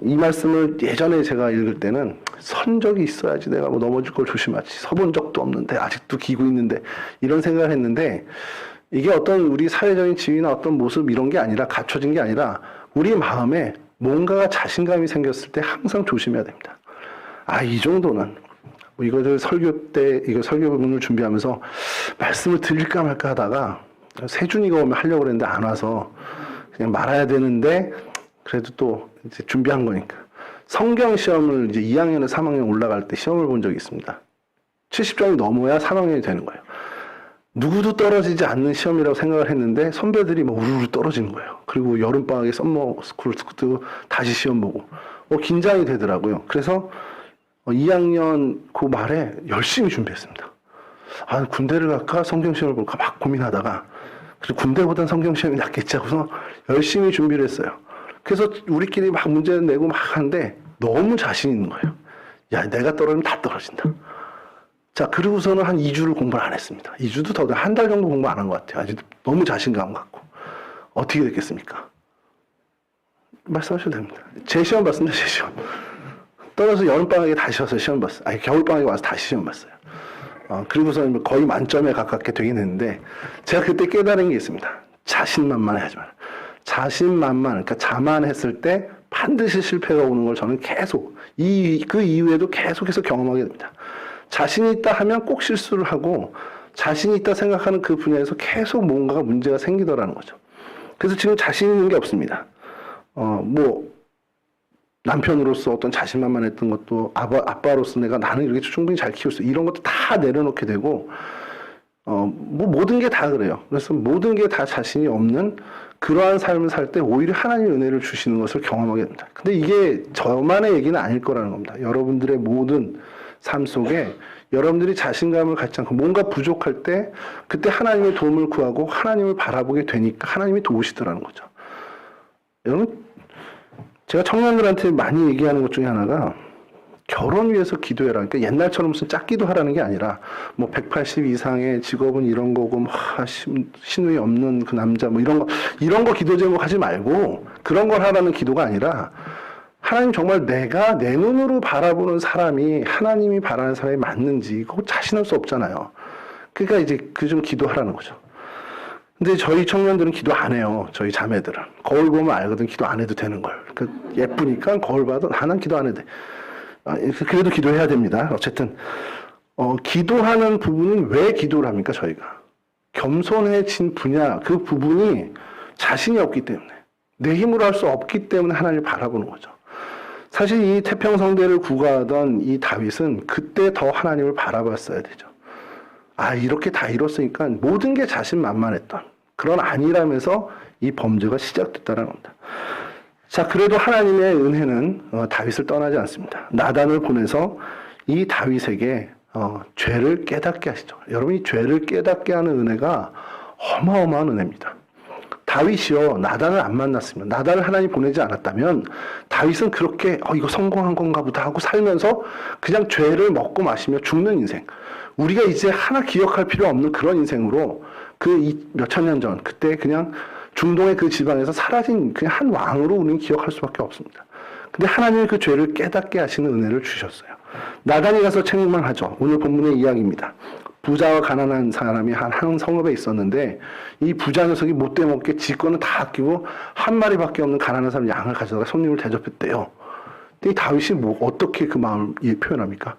이 말씀을 예전에 제가 읽을 때는 선적이 있어야지 내가 뭐 넘어질 걸 조심하지. 서본 적도 없는데 아직도 기고 있는데 이런 생각을 했는데 이게 어떤 우리 사회적인 지위나 어떤 모습 이런 게 아니라 갖춰진 게 아니라 우리 마음에 뭔가가 자신감이 생겼을 때 항상 조심해야 됩니다. 아, 이 정도는 이거 설교 때 이거 설교 부분을 준비하면서 말씀을 드릴까 말까 하다가 세준이가 오면 하려고 그랬는데 안 와서 그냥 말아야 되는데 그래도 또 이제 준비한 거니까 성경 시험을 이제 2학년에 3학년 올라갈 때 시험을 본 적이 있습니다. 70점이 넘어야 3학년이 되는 거예요. 누구도 떨어지지 않는 시험이라고 생각을 했는데 선배들이 막 우르르 떨어지는 거예요. 그리고 여름방학에 썸머 스쿨 듣고 다시 시험 보고 긴장이 되더라고요. 그래서 2학년 그 말에 열심히 준비했습니다. 아, 군대를 갈까 성경 시험을 볼까 막 고민하다가 그리고 군대보단 성경 시험이 낫겠지 하고서 열심히 준비를 했어요. 그래서 우리끼리 막 문제 내고 막 하는데 너무 자신 있는 거예요. 야, 내가 떨어지면 다 떨어진다. 자, 그러고서는 한 2주를 공부를 안 했습니다. 2주도 더, 한 달 정도 공부 안 한 것 같아요. 아주 너무 자신감 갖고. 어떻게 됐겠습니까? 말씀하셔도 됩니다. 제 시험 봤습니다, 제 시험. 떨어져서 여름방학에 다시 와서 시험 봤어요. 아니, 겨울방학에 와서 다시 시험 봤어요. 그리고서는 거의 만점에 가깝게 되긴 했는데, 제가 그때 깨달은 게 있습니다. 자신만만해 하지 마라. 자신만만, 그러니까 자만했을 때 반드시 실패가 오는 걸 저는 계속, 그 이후에도 계속해서 경험하게 됩니다. 자신이 있다 하면 꼭 실수를 하고 자신이 있다 생각하는 그 분야에서 계속 뭔가가 문제가 생기더라는 거죠. 그래서 지금 자신 있는 게 없습니다. 남편으로서 어떤 자신만만했던 것도 아빠로서 나는 이렇게 충분히 잘 키울 수 이런 것도 다 내려놓게 되고 모든 게 다 그래요. 그래서 모든 게 다 자신이 없는 그러한 삶을 살 때 오히려 하나님의 은혜를 주시는 것을 경험하게 됩니다. 근데 이게 저만의 얘기는 아닐 거라는 겁니다. 여러분들의 모든 삶 속에 여러분들이 자신감을 갖지 않고 뭔가 부족할 때 그때 하나님의 도움을 구하고 하나님을 바라보게 되니까 하나님이 도우시더라는 거죠. 여러분, 제가 청년들한테 많이 얘기하는 것 중에 하나가 결혼 위해서 기도해라. 그러니까 옛날처럼 무슨 짝기도 하라는 게 아니라 180 이상의 직업은 이런 거고 신의 없는 그 남자 이런 거 기도 제목 하지 말고 그런 걸 하라는 기도가 아니라 하나님 정말 내가 내 눈으로 바라보는 사람이 하나님이 바라는 사람이 맞는지 그거 자신할 수 없잖아요. 그러니까 이제 그 좀 기도하라는 거죠. 근데 저희 청년들은 기도 안 해요. 저희 자매들은. 거울 보면 알거든. 기도 안 해도 되는 걸. 예쁘니까 거울 봐도 난 기도 안 해도 돼. 그래도 기도해야 됩니다. 어쨌든 기도하는 부분은 왜 기도를 합니까? 저희가. 겸손해진 분야 그 부분이 자신이 없기 때문에 내 힘으로 할 수 없기 때문에 하나님을 바라보는 거죠. 사실 이 태평성대를 구가하던 이 다윗은 그때 더 하나님을 바라봤어야 되죠. 이렇게 다 이뤘으니까 모든 게 자신만만했던 그런 안일함에서 이 범죄가 시작됐다는 겁니다. 자, 그래도 하나님의 은혜는 다윗을 떠나지 않습니다. 나단을 보내서 이 다윗에게 죄를 깨닫게 하시죠. 여러분, 이 죄를 깨닫게 하는 은혜가 어마어마한 은혜입니다. 다윗이요 나단을 안 만났으면, 나단을 하나님 보내지 않았다면 다윗은 그렇게 이거 성공한 건가 보다 하고 살면서 그냥 죄를 먹고 마시며 죽는 인생, 우리가 이제 하나 기억할 필요 없는 그런 인생으로 몇천 년 전 그때 그냥 중동의 그 지방에서 사라진 그냥 한 왕으로 우리는 기억할 수밖에 없습니다. 근데 하나님이 그 죄를 깨닫게 하시는 은혜를 주셨어요. 나단이 가서 책망하죠. 오늘 본문의 이야기입니다. 부자와 가난한 사람이 한 성읍에 있었는데 이 부자 녀석이 못돼 먹게 지 거는 다 아끼고 한 마리밖에 없는 가난한 사람 양을 가져다가 손님을 대접했대요. 근데 이 다윗이 어떻게 그 마음을 표현합니까?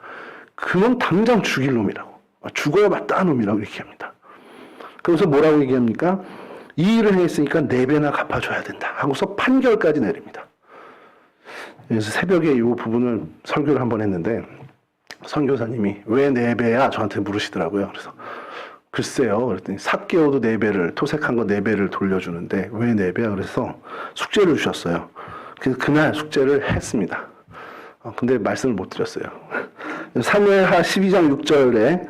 그놈 당장 죽일 놈이라고, 죽어야 마땅한 놈이라고 이렇게 합니다. 그래서 뭐라고 얘기합니까? 이 일을 했으니까 4배나 갚아줘야 된다 하고서 판결까지 내립니다. 그래서 새벽에 이 부분을 설교를 한번 했는데 선교사님이 왜 4배야? 저한테 물으시더라고요. 그래서 글쎄요. 그랬더니 삭개오도 4배를, 토색한 거 4배를 돌려주는데 왜 4배야? 그래서 숙제를 주셨어요. 그래서 그날 숙제를 했습니다. 근데 말씀을 못 드렸어요. 사무엘하 12장 6절에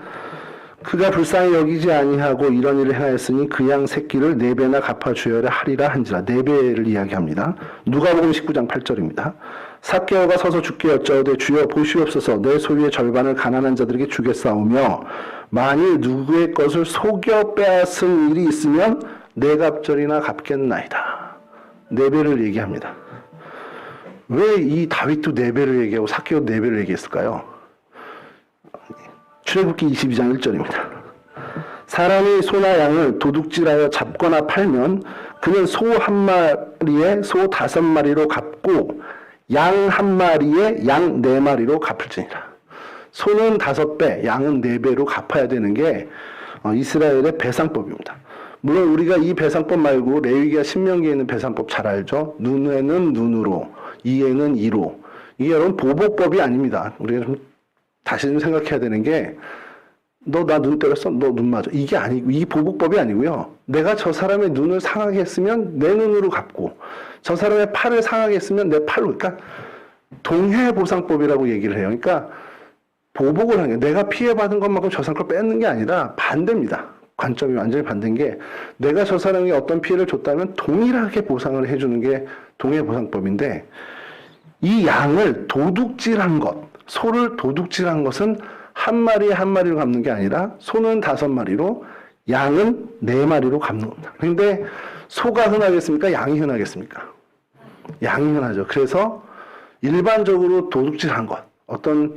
그가 불쌍히 여기지 아니하고 이런 일을 행하였으니 그 양 새끼를 4배나 갚아주어야 하리라 한지라. 4배를 이야기합니다. 누가복음 19장 8절입니다. 삭개오가 서서 주께 여짜오되 주여 보시옵소서 내 소유의 절반을 가난한 자들에게 주겠사오며 만일 누구의 것을 속여 빼앗을 일이 있으면 4갑절이나 갚겠나이다. 4배를 얘기합니다. 왜 이 다윗도 4배를 얘기하고 삭개오 4배를 얘기했을까요? 출애굽기 22장 1절입니다. 사람이 소나 양을 도둑질하여 잡거나 팔면 그는 소 1마리에 소 5마리로 갚고 양 1마리에 양 4마리로 갚을지니라. 소는 5배, 양은 4배로 갚아야 되는 게 이스라엘의 배상법입니다. 물론 우리가 이 배상법 말고 레위기와 신명기에 있는 배상법 잘 알죠? 눈에는 눈으로, 이에는 이로. 이게 여러분 보복법이 아닙니다. 우리가 좀 다시 좀 생각해야 되는 게 너 나 눈 때렸어? 너 눈 맞아. 이게 아니고, 이 보복법이 아니고요. 내가 저 사람의 눈을 상하게 했으면 내 눈으로 갚고 저 사람의 팔을 상하게 했으면 내 팔로. 그러니까 동해보상법이라고 얘기를 해요. 그러니까 보복을 하는 게 내가 피해받은 것만큼 저 사람 걸 뺏는 게 아니라 반대입니다. 관점이 완전히 반대인 게 내가 저 사람에게 어떤 피해를 줬다면 동일하게 보상을 해주는 게 동해보상법인데 이 양을 도둑질한 것, 소를 도둑질한 것은 1마리에 1마리로 갚는 게 아니라 소는 5마리로 양은 4마리로 갚는 겁니다. 그런데 소가 흔하겠습니까? 양이 흔하겠습니까? 양이 흔하죠. 그래서 일반적으로 도둑질한 것, 어떤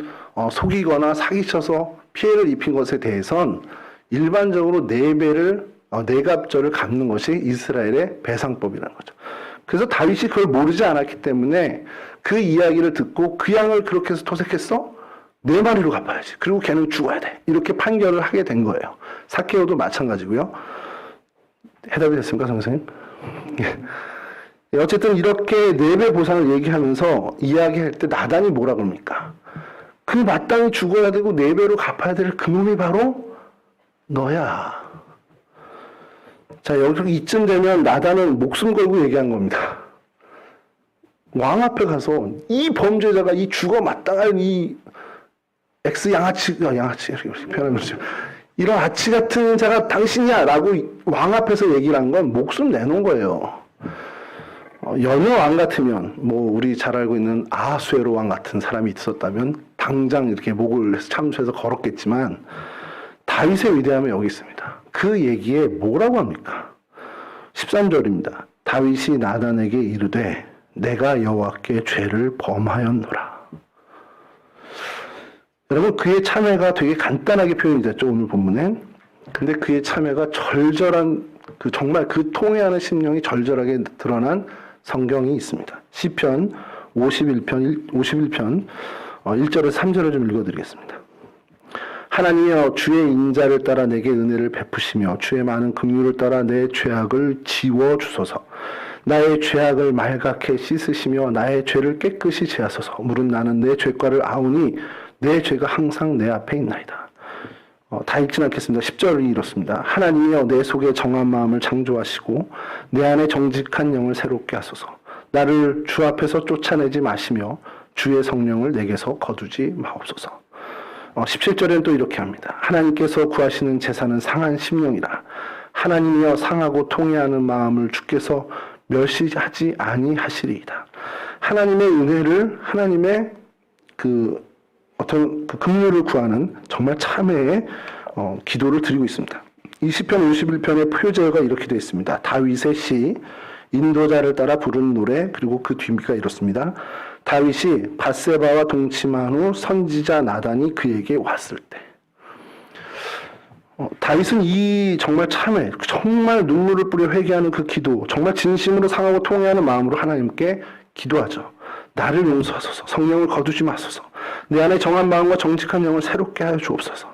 속이거나 사기쳐서 피해를 입힌 것에 대해선 일반적으로 4배를 4갑절을 갚는 것이 이스라엘의 배상법이라는 거죠. 그래서 다윗이 그걸 모르지 않았기 때문에 그 이야기를 듣고 그 양을 그렇게 해서 토색했어? 4마리로 갚아야지. 그리고 걔는 죽어야 돼. 이렇게 판결을 하게 된 거예요. 삭개오도 마찬가지고요. 해답이 됐습니까, 선생님? 어쨌든 이렇게 4배 보상을 얘기하면서 이야기할 때 나단이 뭐라 그럽니까? 그 마땅히 죽어야 되고 4배로 갚아야 될 그놈이 바로 너야. 자, 여기 이쯤 되면 나단은 목숨 걸고 얘기한 겁니다. 왕 앞에 가서 이 범죄자가 이 죽어 마땅할 이 양아치 이렇게 표현하는 거죠. 이런 아치 같은 자가 당신이야 라고 왕 앞에서 얘기를 한 건 목숨 내놓은 거예요. 여느 왕 같으면 우리 잘 알고 있는 아하수에로 왕 같은 사람이 있었다면 당장 이렇게 목을 참수해서 걸었겠지만 다윗의 위대함이 여기 있습니다. 그 얘기에 뭐라고 합니까? 13절입니다. 다윗이 나단에게 이르되 내가 여호와께 죄를 범하였노라. 여러분, 그의 참회가 되게 간단하게 표현이 됐죠, 오늘 본문엔. 근데 그의 참회가 절절한, 정말 그 통회하는 심령이 절절하게 드러난 성경이 있습니다. 시편 51편 1절에서 3절을 좀 읽어드리겠습니다. 하나님이여 주의 인자를 따라 내게 은혜를 베푸시며 주의 많은 긍휼을 따라 내 죄악을 지워주소서. 나의 죄악을 말갛게 씻으시며 나의 죄를 깨끗이 제하소서. 물은 나는 내 죄과를 아우니 내 죄가 항상 내 앞에 있나이다. 다 읽진 않겠습니다. 10절이 이렇습니다. 하나님이여 내 속에 정한 마음을 창조하시고 내 안에 정직한 영을 새롭게 하소서. 나를 주 앞에서 쫓아내지 마시며 주의 성령을 내게서 거두지 마옵소서. 17절에는 또 이렇게 합니다. 하나님께서 구하시는 제사는 상한 심령이라. 하나님이여 상하고 통회하는 마음을 주께서 멸시하지 아니하시리이다. 하나님의 은혜를, 하나님의 그 어떤 그 긍휼을 구하는 정말 참회의 기도를 드리고 있습니다. 이 시편 51편의 표제어가 이렇게 되어 있습니다. 다윗의 시, 인도자를 따라 부른 노래, 그리고 그 뒤가 이렇습니다. 다윗이 밧세바와 동침한 후 선지자 나단이 그에게 왔을 때. 다윗은 이 정말 참회, 정말 눈물을 뿌려 회개하는 그 기도, 정말 진심으로 상하고 통회하는 마음으로 하나님께 기도하죠. 나를 용서하소서, 성령을 거두지 마소서, 내 안에 정한 마음과 정직한 영을 새롭게 하여 주옵소서.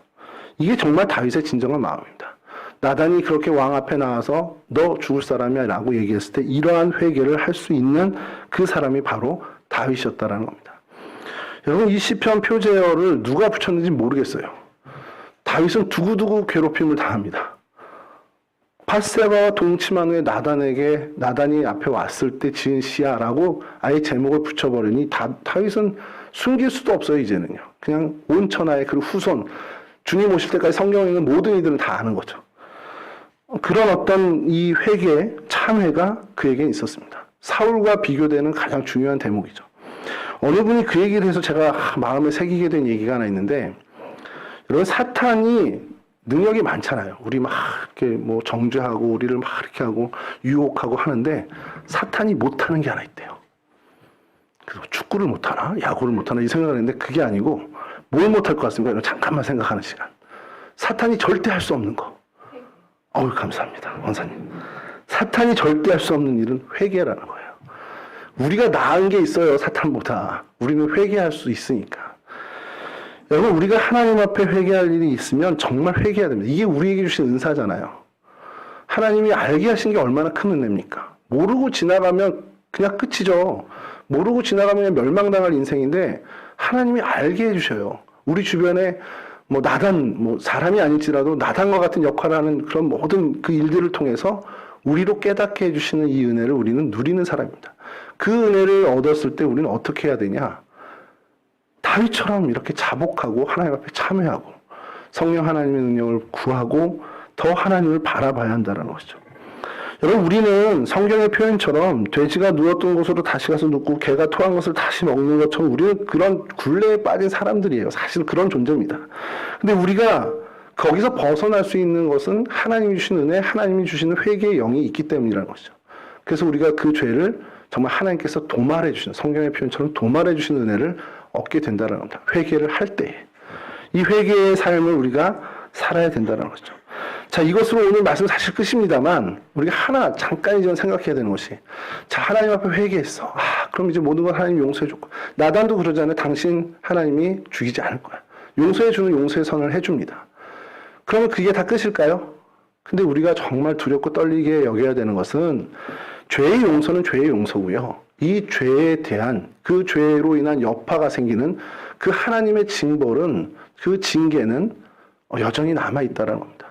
이게 정말 다윗의 진정한 마음입니다. 나단이 그렇게 왕 앞에 나와서 너 죽을 사람이야 라고 얘기했을 때 이러한 회개를 할 수 있는 그 사람이 바로 다윗이었다라는 겁니다. 여러분, 이 시편 표제어를 누가 붙였는지 모르겠어요. 다윗은 두고두고 괴롭힘을 당합니다. 밧세바와 동침한 후에 나단이 앞에 왔을 때 지은 시야라고 아예 제목을 붙여버리니 다윗은 숨길 수도 없어요. 이제는요. 그냥 온 천하의 그 후손, 주님 오실 때까지 성경에 있는 모든 이들은 다 아는 거죠. 그런 어떤 이 회개, 참회가 그에게 있었습니다. 사울과 비교되는 가장 중요한 대목이죠. 어느 분이 그 얘기를 해서 제가 마음에 새기게 된 얘기가 하나 있는데, 여러분, 사탄이 능력이 많잖아요. 우리 막 이렇게 뭐 정죄하고 우리를 막 이렇게 하고 유혹하고 하는데 사탄이 못하는 게 하나 있대요. 그래서 축구를 못하나? 야구를 못하나? 이 생각을 했는데 그게 아니고 뭘 못할 것 같습니까? 잠깐만 생각하는 시간. 사탄이 절대 할 수 없는 거. 어우, 감사합니다. 원사님. 사탄이 절대 할 수 없는 일은 회개라는 거예요. 우리가 나은 게 있어요. 사탄보다. 우리는 회개할 수 있으니까. 여러분, 우리가 하나님 앞에 회개할 일이 있으면 정말 회개해야 됩니다. 이게 우리에게 주신 은사잖아요. 하나님이 알게 하신 게 얼마나 큰 은혜입니까? 모르고 지나가면 그냥 끝이죠. 모르고 지나가면 멸망당할 인생인데 하나님이 알게 해주셔요. 우리 주변에 뭐 나단, 뭐 사람이 아닐지라도 나단과 같은 역할을 하는 그런 모든 그 일들을 통해서 우리로 깨닫게 해주시는 이 은혜를 우리는 누리는 사람입니다. 그 은혜를 얻었을 때 우리는 어떻게 해야 되냐? 다윗처럼 이렇게 자복하고 하나님 앞에 참회하고 성령 하나님의 능력을 구하고 더 하나님을 바라봐야 한다는 것이죠. 여러분, 우리는 성경의 표현처럼 돼지가 누웠던 곳으로 다시 가서 눕고 개가 토한 것을 다시 먹는 것처럼 우리는 그런 굴레에 빠진 사람들이에요. 사실 그런 존재입니다. 근데 우리가 거기서 벗어날 수 있는 것은 하나님이 주신 은혜, 하나님이 주시는 회개의 영이 있기 때문이라는 것이죠. 그래서 우리가 그 죄를 정말 하나님께서 도말해 주시는, 성경의 표현처럼 도말해 주시는 은혜를 얻게 된다는 겁니다. 회개를 할 때에. 이 회개의 삶을 우리가 살아야 된다는 거죠. 자, 이것으로 오늘 말씀 사실 끝입니다만 우리가 하나 잠깐 좀 생각해야 되는 것이, 자, 하나님 앞에 회개했어. 그럼 이제 모든 걸 하나님이 용서해줬고, 나단도 그러잖아요. 당신 하나님이 죽이지 않을 거야. 용서해주는 용서의 선을 해줍니다. 그러면 그게 다 끝일까요? 근데 우리가 정말 두렵고 떨리게 여겨야 되는 것은 죄의 용서는 죄의 용서고요. 이 죄에 대한, 그 죄로 인한 여파가 생기는 그 하나님의 징벌은, 그 징계는 여전히 남아있다는 겁니다.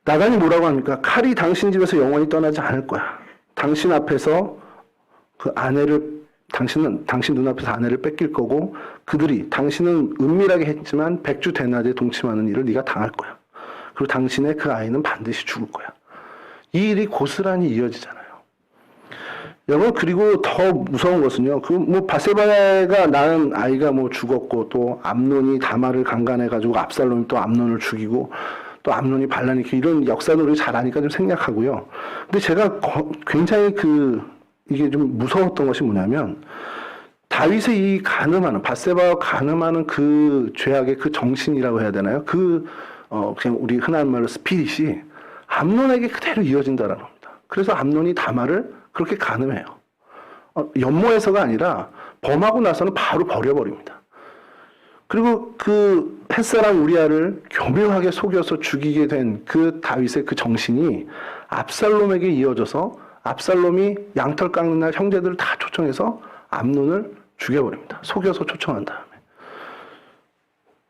나단이 뭐라고 합니까? 칼이 당신 집에서 영원히 떠나지 않을 거야. 당신 앞에서 그 아내를, 당신 눈앞에서 아내를 뺏길 거고, 그들이, 당신은 은밀하게 했지만 백주 대낮에 동침하는 일을 네가 당할 거야. 그리고 당신의 그 아이는 반드시 죽을 거야. 이 일이 고스란히 이어지잖아요. 여러분, 그리고 더 무서운 것은요, 밧세바가 낳은 아이가 죽었고, 또 암논이 다말을 강간해가지고 압살롬이 또 암논을 죽이고, 또 암논이 반란이, 이런 역사들을 잘 아니까 좀 생략하고요. 근데 제가 굉장히 이게 좀 무서웠던 것이 뭐냐면, 다윗의 이 가늠하는, 밧세바와 가늠하는 그 죄악의 그 정신이라고 해야 되나요? 그냥 우리 흔한 말로 스피릿이 암논에게 그대로 이어진다는 겁니다. 그래서 암논이 다말을 그렇게 가늠해요. 연모해서가 아니라 범하고 나서는 바로 버려버립니다. 그리고 그 햇사람 우리아를 교묘하게 속여서 죽이게 된 그 다윗의 그 정신이 압살롬에게 이어져서 압살롬이 양털 깎는 날 형제들을 다 초청해서 암논을 죽여버립니다. 속여서 초청한 다음에.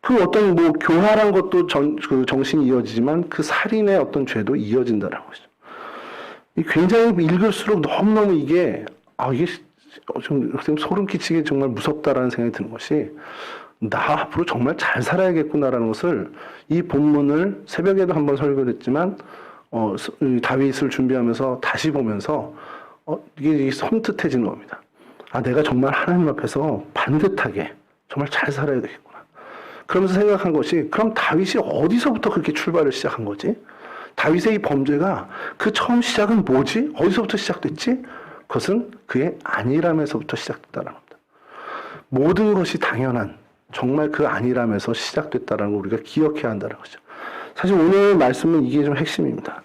그 어떤 교활한 것도 그 정신이 이어지지만 그 살인의 어떤 죄도 이어진다는 것이죠. 굉장히 읽을수록 너무너무 이게 좀 소름 끼치게 정말 무섭다라는 생각이 드는 것이, 나 앞으로 정말 잘 살아야겠구나라는 것을 이 본문을 새벽에도 한번 설교를 했지만 다윗을 준비하면서 다시 보면서 이게 섬뜩해지는 겁니다. 아, 내가 정말 하나님 앞에서 반듯하게 정말 잘 살아야 되겠구나. 그러면서 생각한 것이, 그럼 다윗이 어디서부터 그렇게 출발을 시작한 거지? 다윗의 이 범죄가 그 처음 시작은 뭐지? 어디서부터 시작됐지? 그것은 그의 안일함에서부터 시작됐다는 겁니다. 모든 것이 당연한, 정말 그 안일함에서 시작됐다는 걸 우리가 기억해야 한다는 거죠. 사실 오늘 말씀은 이게 좀 핵심입니다.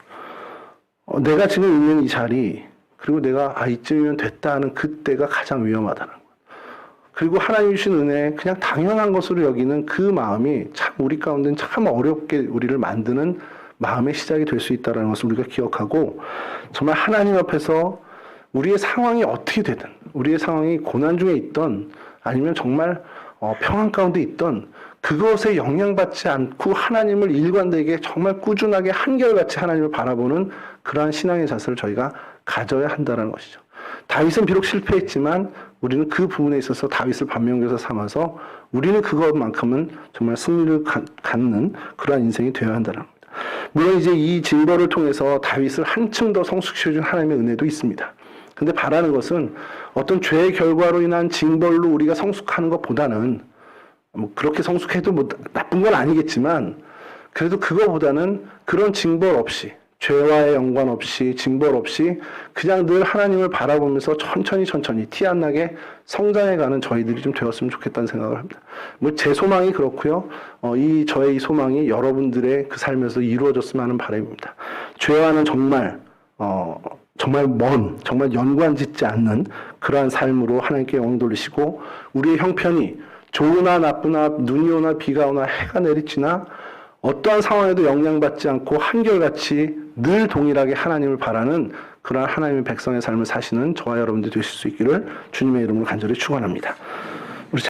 내가 지금 있는 이 자리, 그리고 내가 이쯤이면 됐다 하는 그때가 가장 위험하다는 것. 그리고 하나님 주신 은혜, 그냥 당연한 것으로 여기는 그 마음이 참 우리 가운데는 참 어렵게 우리를 만드는 마음의 시작이 될 수 있다는 것을 우리가 기억하고, 정말 하나님 앞에서 우리의 상황이 어떻게 되든, 우리의 상황이 고난 중에 있던, 아니면 정말 평안 가운데 있던, 그것에 영향받지 않고 하나님을 일관되게 정말 꾸준하게 한결같이 하나님을 바라보는 그러한 신앙의 자세를 저희가 가져야 한다는 것이죠. 다윗은 비록 실패했지만 우리는 그 부분에 있어서 다윗을 반면교사 삼아서 우리는 그것만큼은 정말 승리를 갖는 그러한 인생이 되어야 한다는 겁니다. 물론 이제 이 징벌을 통해서 다윗을 한층 더 성숙시켜준 하나님의 은혜도 있습니다. 근데 바라는 것은 어떤 죄의 결과로 인한 징벌로 우리가 성숙하는 것보다는, 그렇게 성숙해도 나쁜 건 아니겠지만, 그래도 그거보다는 그런 징벌 없이, 죄와의 연관 없이, 징벌 없이 그냥 늘 하나님을 바라보면서 천천히 티 안 나게 성장해가는 저희들이 좀 되었으면 좋겠다는 생각을 합니다. 제 소망이 그렇고요. 저의 이 소망이 여러분들의 그 삶에서 이루어졌으면 하는 바람입니다. 죄와는 정말 정말 연관 짓지 않는 그러한 삶으로 하나님께 영광 돌리시고, 우리의 형편이 좋으나 나쁘나 눈이 오나 비가 오나 해가 내리치나 어떠한 상황에도 영향받지 않고 한결같이 늘 동일하게 하나님을 바라는 그러한 하나님의 백성의 삶을 사시는 저와 여러분들이 되실 수 있기를 주님의 이름으로 간절히 축원합니다.